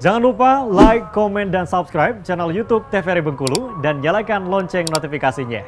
Jangan lupa like, komen, dan subscribe channel YouTube TVRI Bengkulu dan nyalakan lonceng notifikasinya.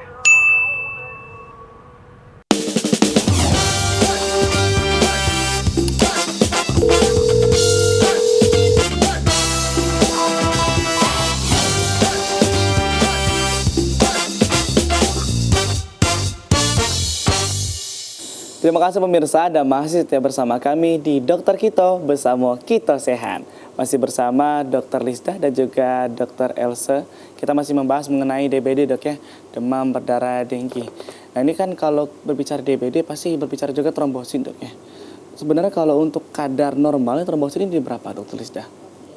Terima kasih pemirsa dan masih setia bersama kami di Dokter Kito bersama Kito Sehat. Masih bersama Dr. Lisda dan juga Dr. Else. Kita masih membahas mengenai DBD dok ya, demam berdarah denggi. Nah ini kan kalau berbicara DBD pasti berbicara juga trombosit dok ya. Sebenarnya kalau untuk kadar normalnya trombosit ini di berapa Dr. Lisda?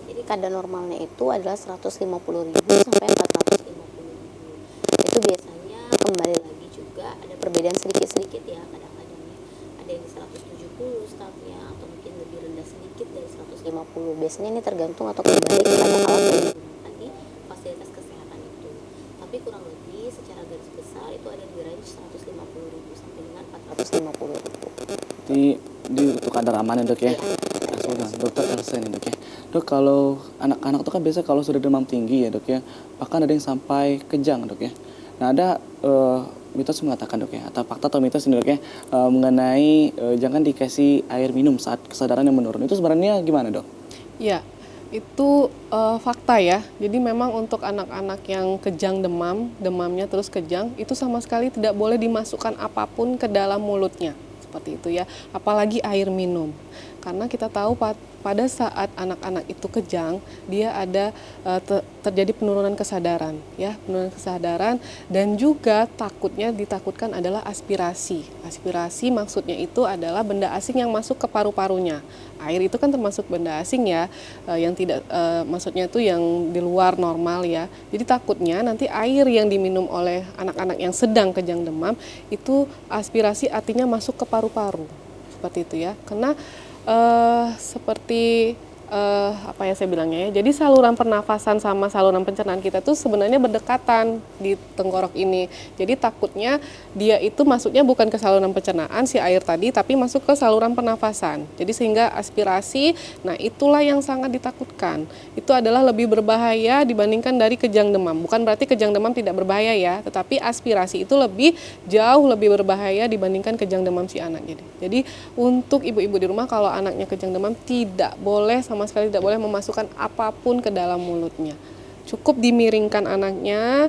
Jadi kadar normalnya itu adalah 150.000 sampai 450.000. Itu biasanya kembali lagi juga ada perbedaan sedikit-sedikit ya kadang-kadang. Ada yang di 170 stafnya atau mungkin lebih rendah sedikit dari 150. Biasanya ini tergantung atau kembali kepada alat yang digunakan di fasilitas kesehatan itu. Tapi kurang lebih secara garis besar itu ada di range 150.000 sampai dengan 450.000. Di untuk kadar aman ya dok ya. Nah, Dokter Elsa nih dok ya. Dok kalau anak-anak itu kan biasa kalau sudah demam tinggi ya dok ya. Bahkan ada yang sampai kejang dok ya. Nah ada mitos mengatakan dok ya, atau fakta atau mitos ini dok ya, mengenai jangan dikasih air minum saat kesadaran yang menurun. Itu sebenarnya gimana dok? Ya, itu fakta ya. Jadi memang untuk anak-anak yang kejang demamnya terus kejang, itu sama sekali tidak boleh dimasukkan apapun ke dalam mulutnya. Seperti itu ya, apalagi air minum. Karena kita tahu pada saat anak-anak itu kejang, dia ada terjadi penurunan kesadaran, ya, penurunan kesadaran, dan juga ditakutkan adalah aspirasi. Aspirasi maksudnya itu adalah benda asing yang masuk ke paru-parunya. Air itu kan termasuk benda asing ya, yang tidak maksudnya itu yang di luar normal ya. Jadi takutnya nanti air yang diminum oleh anak-anak yang sedang kejang demam itu aspirasi artinya masuk ke paru-paru. Seperti itu ya. Karena seperti apa ya saya bilangnya ya, jadi saluran pernafasan sama saluran pencernaan kita tuh sebenarnya berdekatan di tenggorok ini. Jadi takutnya dia itu masuknya bukan ke saluran pencernaan si air tadi, tapi masuk ke saluran pernafasan. Jadi sehingga aspirasi, nah itulah yang sangat ditakutkan. Itu adalah lebih berbahaya dibandingkan dari kejang demam. Bukan berarti kejang demam tidak berbahaya ya, tetapi aspirasi itu jauh lebih berbahaya dibandingkan kejang demam si anak. Jadi untuk ibu-ibu di rumah kalau anaknya kejang demam tidak boleh sama sekali tidak boleh memasukkan apapun ke dalam mulutnya. Cukup dimiringkan anaknya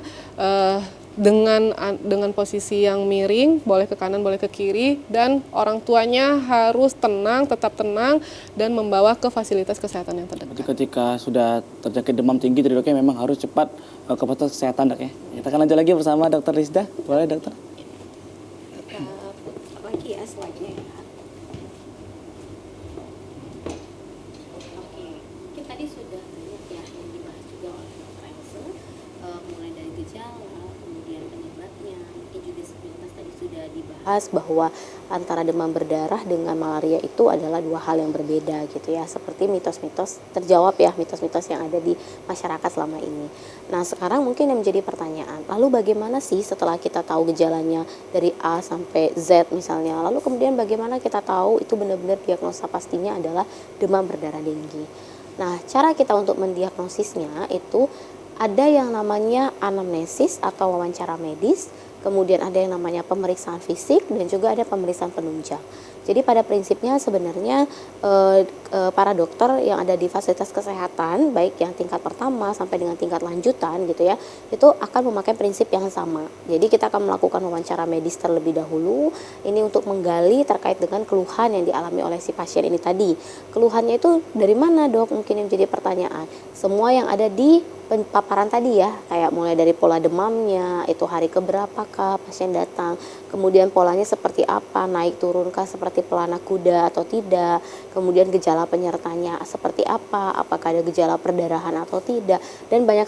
dengan posisi yang miring, boleh ke kanan, boleh ke kiri, dan orang tuanya harus tenang, tetap tenang, dan membawa ke fasilitas kesehatan yang terdekat. Jadi ketika sudah terjangkit demam tinggi dok ya, memang harus cepat ke fasilitas kesehatan dok ya. Kita akan lanjut lagi bersama Dr. Lisda. Boleh dokter? Lagi ya slide-nya ya. Tadi sudah banyak ya yang dibahas juga oleh Dr. Else, mulai dari gejala, kemudian penyebabnya, mungkin juga sepintas tadi sudah dibahas bahwa antara demam berdarah dengan malaria itu adalah dua hal yang berbeda gitu ya, seperti mitos-mitos terjawab ya, mitos-mitos yang ada di masyarakat selama ini. Nah sekarang mungkin yang menjadi pertanyaan, lalu bagaimana sih setelah kita tahu gejalanya dari A sampai Z misalnya, lalu kemudian bagaimana kita tahu itu benar-benar diagnosa pastinya adalah demam berdarah denggi. Nah, cara kita untuk mendiagnosisnya itu ada yang namanya anamnesis atau wawancara medis, kemudian ada yang namanya pemeriksaan fisik, dan juga ada pemeriksaan penunjang. Jadi pada prinsipnya sebenarnya para dokter yang ada di fasilitas kesehatan, baik yang tingkat pertama sampai dengan tingkat lanjutan gitu ya, itu akan memakai prinsip yang sama. Jadi kita akan melakukan wawancara medis terlebih dahulu, ini untuk menggali terkait dengan keluhan yang dialami oleh si pasien ini tadi. Keluhannya itu dari mana dok? Mungkin yang menjadi pertanyaan. Semua yang ada di paparan tadi ya, kayak mulai dari pola demamnya, itu hari keberapakah pasien datang, kemudian polanya seperti apa, naik turunkah seperti pelana kuda atau tidak, kemudian gejala penyertanya seperti apa, apakah ada gejala perdarahan atau tidak, dan banyak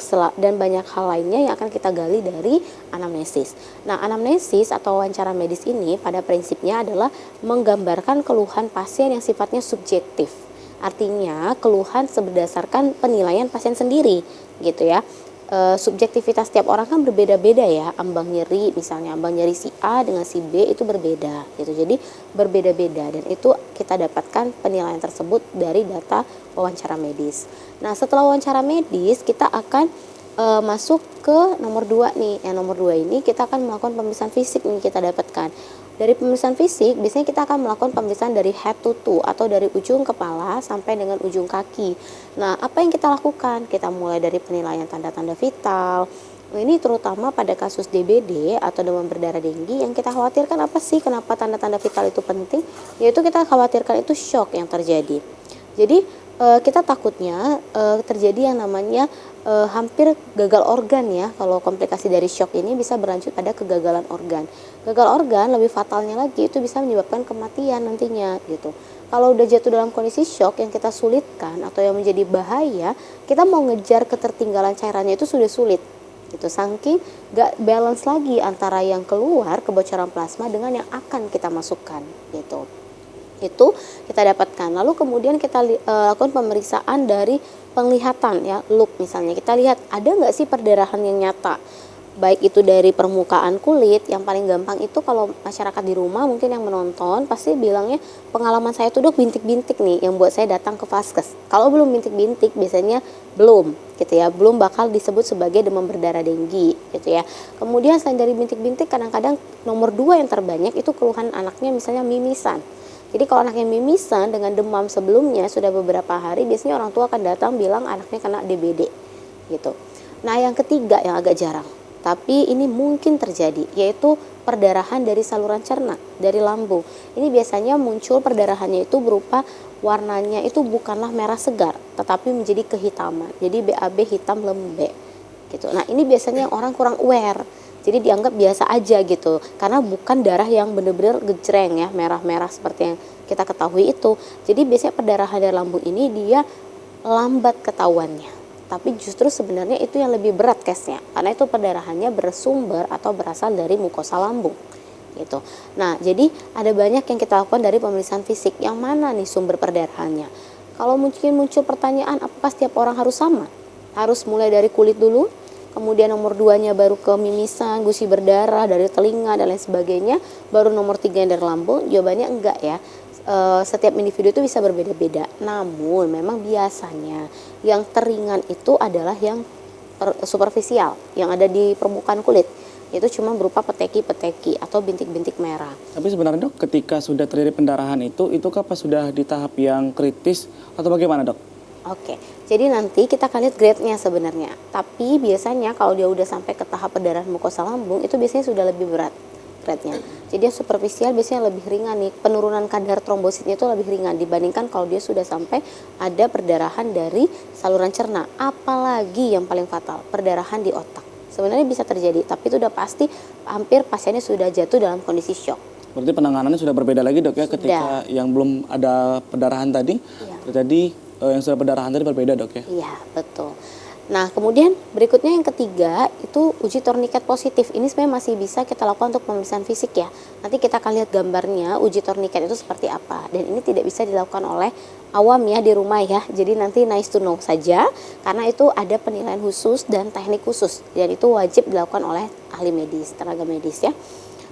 hal lainnya yang akan kita gali dari anamnesis. Nah, anamnesis atau wawancara medis ini pada prinsipnya adalah menggambarkan keluhan pasien yang sifatnya subjektif. Artinya keluhan berdasarkan penilaian pasien sendiri gitu ya. subjektivitas tiap orang kan berbeda-beda ya, ambang nyeri misalnya, ambang nyeri si A dengan si B itu berbeda gitu. Jadi berbeda-beda dan itu kita dapatkan penilaian tersebut dari data wawancara medis. Nah, setelah wawancara medis kita akan masuk ke nomor 2 nih. Yang nomor 2 ini kita akan melakukan pemeriksaan fisik nih kita dapatkan. Dari pemeriksaan fisik, biasanya kita akan melakukan pemeriksaan dari head to toe atau dari ujung kepala sampai dengan ujung kaki. Nah, apa yang kita lakukan? Kita mulai dari penilaian tanda-tanda vital. Ini terutama pada kasus DBD atau demam berdarah denggi yang kita khawatirkan apa sih? Kenapa tanda-tanda vital itu penting? Yaitu kita khawatirkan itu shock yang terjadi. Jadi kita takutnya terjadi yang namanya hampir gagal organ ya. Kalau komplikasi dari shock ini bisa berlanjut pada kegagalan organ. Gagal organ lebih fatalnya lagi itu bisa menyebabkan kematian nantinya gitu. Kalau udah jatuh dalam kondisi shock yang kita sulitkan atau yang menjadi bahaya, kita mau ngejar ketertinggalan cairannya itu sudah sulit. Gitu, saking gak balance lagi antara yang keluar kebocoran plasma dengan yang akan kita masukkan gitu. Itu kita dapatkan. Lalu kemudian kita lakukan pemeriksaan dari penglihatan ya, look misalnya. Kita lihat ada nggak sih perdarahan yang nyata. Baik itu dari permukaan kulit, yang paling gampang itu kalau masyarakat di rumah mungkin yang menonton pasti bilangnya pengalaman saya tuh dok bintik-bintik nih yang buat saya datang ke vaskes. Kalau belum bintik-bintik biasanya belum gitu ya, belum bakal disebut sebagai demam berdarah denggi gitu ya. Kemudian selain dari bintik-bintik kadang-kadang nomor 2 yang terbanyak itu keluhan anaknya misalnya mimisan. Jadi kalau anaknya mimisan dengan demam sebelumnya sudah beberapa hari, biasanya orang tua akan datang bilang anaknya kena DBD gitu. Nah, yang ketiga yang agak jarang, tapi ini mungkin terjadi, yaitu perdarahan dari saluran cerna, dari lambung. Ini biasanya muncul perdarahannya itu berupa warnanya itu bukanlah merah segar, tetapi menjadi kehitaman. Jadi BAB hitam lembek gitu. Nah, ini biasanya yang orang kurang aware. Jadi dianggap biasa aja gitu, karena bukan darah yang benar-benar gejreng ya, merah-merah seperti yang kita ketahui itu. Jadi biasanya perdarahan dari lambung ini dia lambat ketahuannya, tapi justru sebenarnya itu yang lebih berat case-nya, karena itu perdarahannya bersumber atau berasal dari mukosa lambung gitu. Nah, jadi ada banyak yang kita lakukan dari pemeriksaan fisik. Yang mana nih sumber perdarahannya? Kalau mungkin muncul pertanyaan, apakah setiap orang harus sama? Harus mulai dari kulit dulu? Kemudian nomor 2-nya baru ke mimisan, gusi berdarah dari telinga dan lain sebagainya, baru nomor 3 dari lambung. Jawabannya enggak ya. Setiap individu itu bisa berbeda-beda. Namun memang biasanya yang teringan itu adalah yang superficial, yang ada di permukaan kulit. Itu cuma berupa peteki-peteki atau bintik-bintik merah. Tapi sebenarnya dok, ketika sudah terjadi pendarahan itu apa sudah di tahap yang kritis atau bagaimana dok? Oke, jadi nanti kita akan lihat grade-nya sebenarnya. Tapi biasanya kalau dia udah sampai ke tahap perdarahan mukosa lambung itu biasanya sudah lebih berat grade-nya. Jadi yang superficial biasanya lebih ringan nih. Penurunan kadar trombositnya itu lebih ringan dibandingkan kalau dia sudah sampai ada perdarahan dari saluran cerna. Apalagi yang paling fatal, perdarahan di otak. Sebenarnya bisa terjadi, tapi itu udah pasti hampir pasiennya sudah jatuh dalam kondisi shock. Berarti penanganannya sudah berbeda lagi dok ya, ketika yang belum ada perdarahan tadi, terjadi yang sudah perdarahan tadi berbeda dok ya? Iya, betul. Nah, kemudian berikutnya yang ketiga itu uji torniket positif. Ini sebenarnya masih bisa kita lakukan untuk pemeriksaan fisik ya. Nanti kita akan lihat gambarnya uji torniket itu seperti apa. Dan ini tidak bisa dilakukan oleh awam ya di rumah ya. Jadi nanti nice to know saja, karena itu ada penilaian khusus dan teknik khusus. Dan itu wajib dilakukan oleh ahli medis, tenaga medis ya.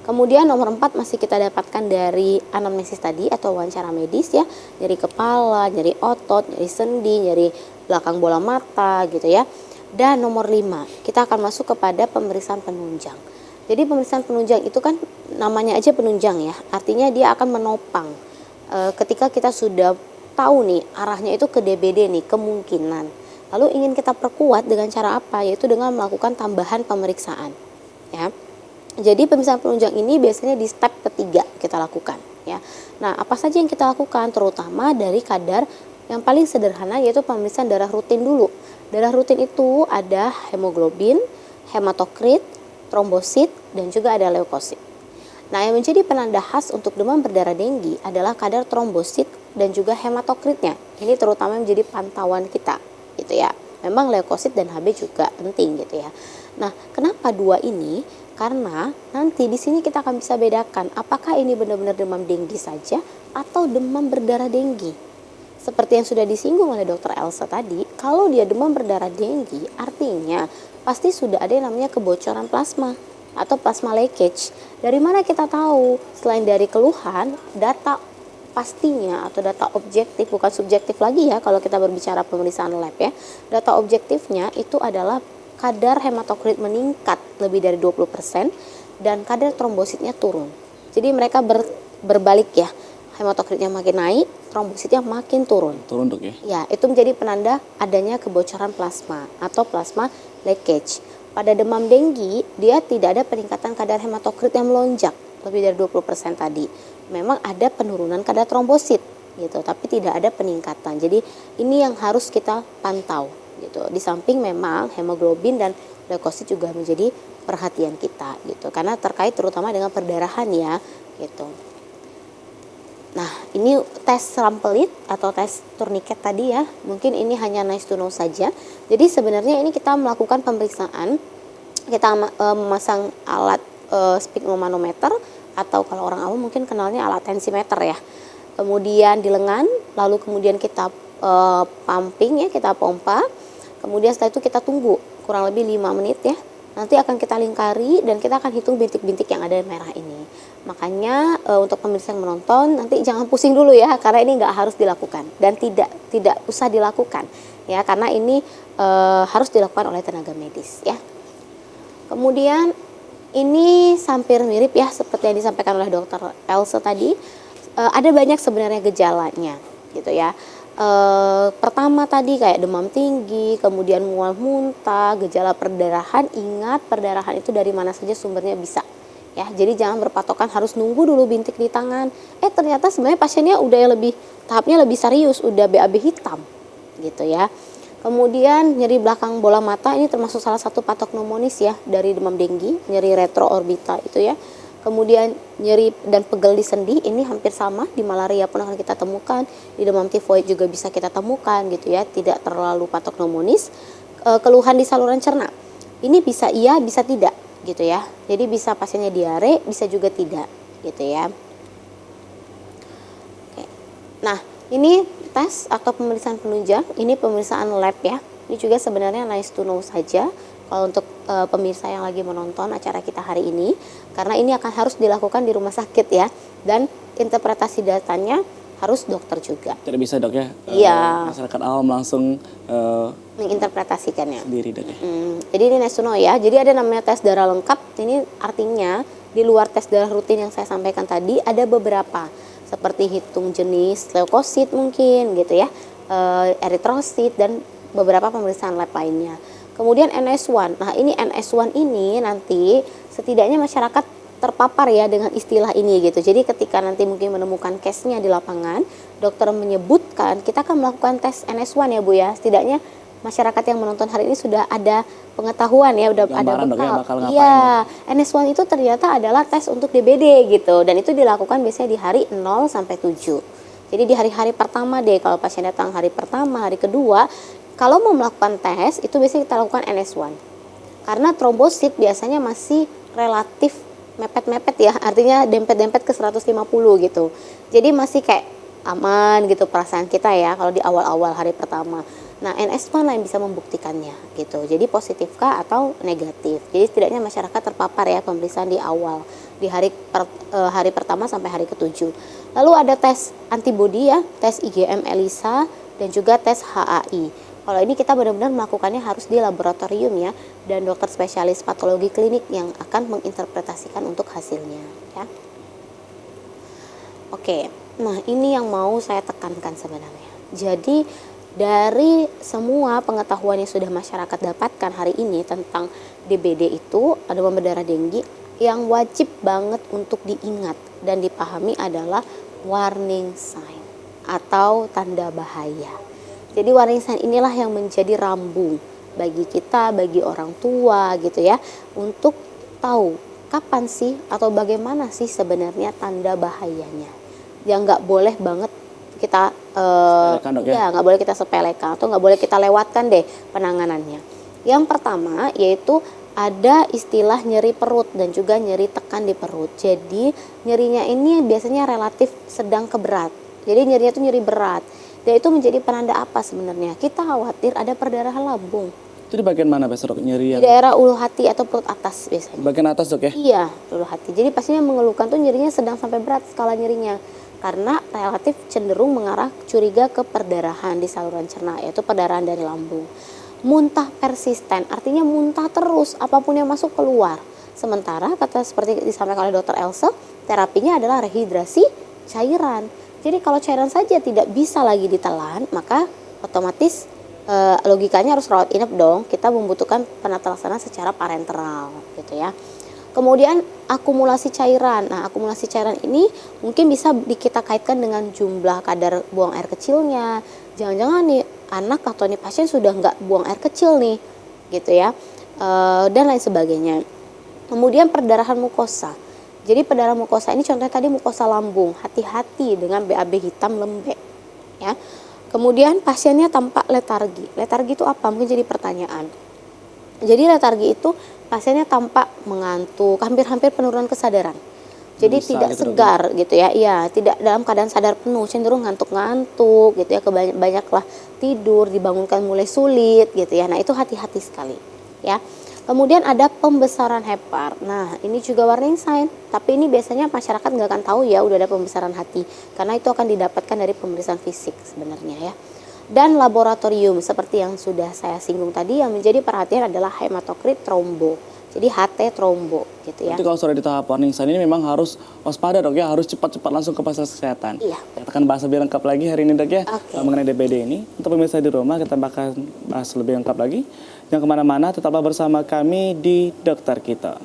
Kemudian nomor 4 masih kita dapatkan dari anamnesis tadi atau wawancara medis ya. Nyeri kepala, nyeri otot, nyeri sendi, nyeri belakang bola mata gitu ya. Dan nomor 5 kita akan masuk kepada pemeriksaan penunjang. Jadi pemeriksaan penunjang itu kan namanya aja penunjang ya. Artinya dia akan menopang. Ketika kita sudah tahu nih arahnya itu ke DBD nih kemungkinan. Lalu ingin kita perkuat dengan cara apa? Yaitu dengan melakukan tambahan pemeriksaan ya. Jadi pemeriksaan penunjang ini biasanya di step ketiga kita lakukan ya. Nah, apa saja yang kita lakukan terutama dari kadar yang paling sederhana yaitu pemeriksaan darah rutin dulu. Darah rutin itu ada hemoglobin, hematokrit, trombosit dan juga ada leukosit. Nah, yang menjadi penanda khas untuk demam berdarah denggi adalah kadar trombosit dan juga hematokritnya. Ini terutama menjadi pantauan kita gitu ya. Memang leukosit dan HB juga penting gitu ya. Nah, kenapa dua ini? Karena nanti di sini kita akan bisa bedakan apakah ini benar-benar demam denggi saja atau demam berdarah denggi. seperti yang sudah disinggung oleh Dokter Elsa tadi, kalau dia demam berdarah denggi, artinya pasti sudah ada yang namanya kebocoran plasma atau plasma leakage. Dari mana kita tahu? Selain dari keluhan, data pastinya atau data objektif, bukan subjektif lagi ya kalau kita berbicara pemeriksaan lab ya. Data objektifnya itu adalah kadar hematokrit meningkat lebih dari 20% dan kadar trombositnya turun. Jadi mereka berbalik ya. Hematokritnya makin naik, trombositnya makin turun. Turun dok ya? Ya, itu menjadi penanda adanya kebocoran plasma atau plasma leakage. Pada demam denggi, dia tidak ada peningkatan kadar hematokrit yang melonjak lebih dari 20% tadi. Memang ada penurunan kadar trombosit gitu, tapi tidak ada peningkatan. Jadi ini yang harus kita pantau gitu. Di samping memang hemoglobin dan leukosit juga menjadi perhatian kita gitu. Karena terkait terutama dengan perdarahan ya gitu. Nah, ini tes rampelit atau tes turniket tadi ya. Mungkin ini hanya nice to know saja. Jadi sebenarnya ini kita melakukan pemeriksaan. Kita memasang alat sphygmomanometer atau kalau orang awam mungkin kenalnya alat tensimeter ya. Kemudian di lengan, lalu kemudian kita pumping ya, kita pompa. Kemudian setelah itu kita tunggu kurang lebih 5 menit ya. Nanti akan kita lingkari dan kita akan hitung bintik-bintik yang ada merah ini. Makanya untuk pemirsa yang menonton nanti jangan pusing dulu ya, karena ini nggak harus dilakukan dan tidak usah dilakukan ya, karena ini harus dilakukan oleh tenaga medis ya. Kemudian ini hampir mirip ya seperti yang disampaikan oleh Dokter Elsa tadi. Ada banyak sebenarnya gejalanya gitu ya. Pertama tadi kayak demam tinggi, kemudian mual muntah, gejala perdarahan. Ingat, perdarahan itu dari mana saja sumbernya bisa ya. Jadi jangan berpatokan harus nunggu dulu bintik di tangan. Ternyata sebenarnya pasiennya udah tahapnya lebih serius, udah BAB hitam gitu ya. Kemudian nyeri belakang bola mata, ini termasuk salah satu patognomonis ya dari demam denggi, nyeri retroorbital itu ya. Kemudian nyeri dan pegel di sendi, ini hampir sama, di malaria pun akan kita temukan, di demam tifoid juga bisa kita temukan gitu ya, tidak terlalu patognomonis. Keluhan di saluran cerna, ini bisa iya, bisa tidak gitu ya. Jadi bisa pasiennya diare, bisa juga tidak gitu ya. Oke. Nah, ini tes atau pemeriksaan penunjang, ini pemeriksaan lab ya. Ini juga sebenarnya nice to know saja kalau untuk pemirsa yang lagi menonton acara kita hari ini, karena ini akan harus dilakukan di rumah sakit ya, dan interpretasi datanya harus dokter juga. Tidak bisa dok ya? Iya. Masyarakat awam langsung menginterpretasikannya sendiri dok ya? Jadi ini nice to know ya. Jadi ada namanya tes darah lengkap. Ini artinya di luar tes darah rutin yang saya sampaikan tadi ada beberapa seperti hitung jenis leukosit mungkin gitu ya, eritrosit dan beberapa pemeriksaan lab lainnya. Kemudian NS1. Nah, ini NS1 ini nanti setidaknya masyarakat terpapar ya dengan istilah ini gitu. Jadi ketika nanti mungkin menemukan case-nya di lapangan, dokter menyebutkan kita akan melakukan tes NS1 ya Bu ya. Setidaknya masyarakat yang menonton hari ini sudah ada pengetahuan ya, udah Gambaran ada dok ya, bekal. bakal ngapain. Iya, NS1 itu ternyata adalah tes untuk DBD gitu, dan itu dilakukan biasanya di hari 0 sampai 7. Jadi di hari-hari pertama deh, kalau pasien datang hari pertama, hari kedua, kalau mau melakukan tes itu biasanya kita lakukan NS1. Karena trombosit biasanya masih relatif mepet-mepet ya, artinya dempet-dempet ke 150 gitu. Jadi masih kayak aman gitu perasaan kita ya kalau di awal-awal hari pertama. Nah, NS1 yang bisa membuktikannya gitu. Jadi positifkah atau negatif. Jadi setidaknya masyarakat terpapar ya pemeriksaan di awal, di hari pertama sampai hari ke-7. Lalu ada tes antibodi ya, tes IgM ELISA dan juga tes HAI. Kalau ini kita benar-benar melakukannya harus di laboratorium ya, dan dokter spesialis patologi klinik yang akan menginterpretasikan untuk hasilnya ya. Oke, nah ini yang mau saya tekankan sebenarnya. Jadi dari semua pengetahuan yang sudah masyarakat dapatkan hari ini tentang DBD itu, demam berdarah denggi, yang wajib banget untuk diingat dan dipahami adalah warning sign atau tanda bahaya. Jadi warning sign inilah yang menjadi rambu bagi kita, bagi orang tua gitu ya, untuk tahu kapan sih atau bagaimana sih sebenarnya tanda bahayanya. Yang nggak boleh banget kita nggak boleh kita sepelekan atau nggak boleh kita lewatkan deh penanganannya. Yang pertama yaitu ada istilah nyeri perut dan juga nyeri tekan di perut. Jadi nyerinya ini biasanya relatif sedang ke berat. Jadi nyerinya itu nyeri berat. Dan itu menjadi penanda apa sebenarnya? Kita khawatir ada perdarahan lambung Itu di bagian mana biasa dok? Nyeri di yang daerah ulu hati atau perut atas biasanya. bagian atas dok ya? Iya, ulu hati. Jadi pastinya mengeluhkan tuh nyerinya sedang sampai berat skala nyerinya. Karena relatif cenderung mengarah curiga ke perdarahan di saluran cerna, yaitu perdarahan dari lambung. Muntah persisten, artinya muntah terus, apapun yang masuk keluar. Sementara kata seperti disampaikan oleh Dr. Else, terapinya adalah rehidrasi cairan. Jadi kalau cairan saja tidak bisa lagi ditelan, maka otomatis logikanya harus rawat inap dong. Kita membutuhkan penata laksana secara parenteral gitu ya. Kemudian akumulasi cairan. Nah, akumulasi cairan ini mungkin bisa kita kaitkan dengan jumlah kadar buang air kecilnya. Jangan-jangan nih anak atau nih pasien sudah nggak buang air kecil nih, gitu ya, dan lain sebagainya. Kemudian perdarahan mukosa. Jadi perdarahan mukosa ini contohnya tadi mukosa lambung. Hati-hati dengan BAB hitam lembek, ya. Kemudian pasiennya tampak letargi. Letargi itu apa? Mungkin jadi pertanyaan. Jadi letargi itu pasiennya tampak mengantuk, hampir-hampir penurunan kesadaran. Jadi Bisa tidak gitu, segar gitu ya. Iya, tidak dalam keadaan sadar penuh, cenderung ngantuk-ngantuk gitu ya, banyaklah tidur, dibangunkan mulai sulit gitu ya. Nah, itu hati-hati sekali ya. Kemudian ada pembesaran hepar. Nah, ini juga warning sign, tapi ini biasanya masyarakat nggak akan tahu ya udah ada pembesaran hati, karena itu akan didapatkan dari pemeriksaan fisik sebenarnya ya. Dan laboratorium seperti yang sudah saya singgung tadi, yang menjadi perhatian adalah hematokrit trombo. Jadi HT trombo gitu ya. Jadi kalau sudah di tahap warning sign ini memang harus waspada dok ya, harus cepat-cepat langsung ke fasilitas kesehatan. Iya. Kita akan bahas lebih lengkap lagi hari ini dok ya, Oke. mengenai DBD ini. Untuk pemirsa di rumah kita bakal bahas lebih lengkap lagi. Jangan kemana-mana, tetaplah bersama kami di Dokter Kita.